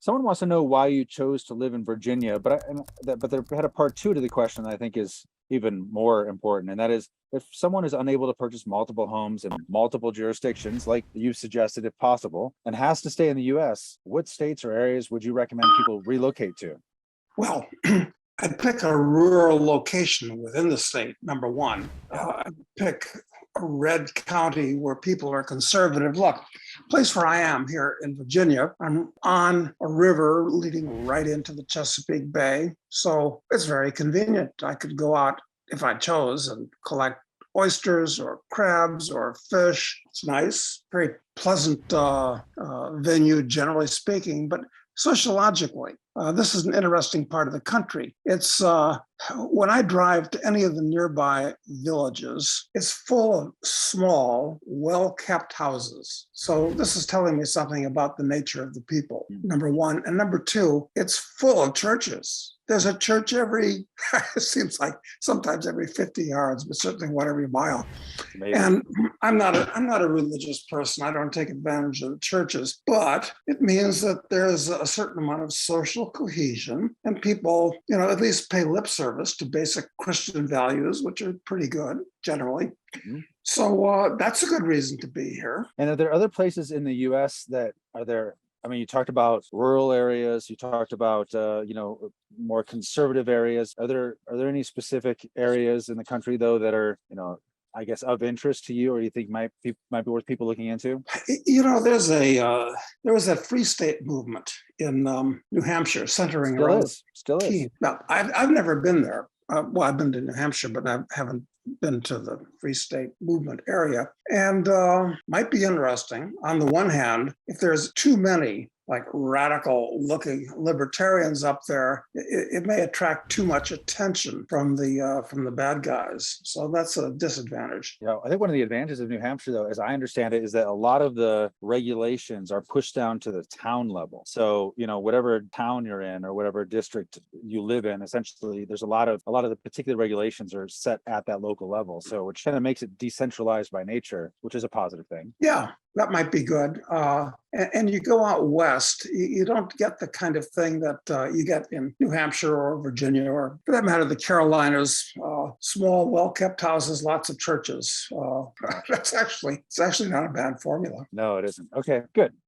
Someone wants to know why you chose to live in Virginia, but they had a part two to the question that I think is even more important, and that is if someone is unable to purchase multiple homes in multiple jurisdictions, like you suggested, if possible, and has to stay in the U.S., what states or areas would you recommend people relocate to? Well, I'd pick a rural location within the state, number one. I'd pick a red county where people are conservative. Look, place where I am here in Virginia, I'm on a river leading right into the Chesapeake Bay. So it's very convenient. I could go out if I chose and collect oysters or crabs or fish. It's nice, very pleasant venue, generally speaking, but sociologically, this is an interesting part of the country. It's when I drive to any of the nearby villages, it's full of small, well-kept houses. So this is telling me something about the nature of the people, number one. And number two, it's full of churches. There's a church every, it seems like sometimes every 50 yards, but certainly one every mile. Amazing. And I'm not a religious person. I don't take advantage of the churches, but it means that there's a certain amount of social cohesion and people, at least pay lip service to basic Christian values, which are pretty good generally. Mm-hmm. So that's a good reason to be here. And are there other places in the U.S. that are there? I mean, you talked about rural areas. You talked about, more conservative areas. Are there any specific areas in the country, though, that are, I guess, of interest to you, or you think might be worth people looking into? There was that Free State movement in New Hampshire, centering around Still is. Now, I've never been there. Well, I've been to New Hampshire, but I haven't been to the Free State movement area, and might be interesting. On the one hand, if there's too many like radical looking libertarians up there, it may attract too much attention from the bad guys. So that's a disadvantage. Yeah, I think one of the advantages of New Hampshire, though, as I understand it, is that a lot of the regulations are pushed down to the town level. So, whatever town you're in or whatever district you live in, essentially, there's a lot of the particular regulations are set at that local level. So, which kind of makes it decentralized by nature, which is a positive thing. Yeah, that might be good. And you go out west, you don't get the kind of thing that you get in New Hampshire or Virginia, or for that matter, the Carolinas. Small, well-kept houses, lots of churches. It's actually not a bad formula. No, it isn't. Okay, good.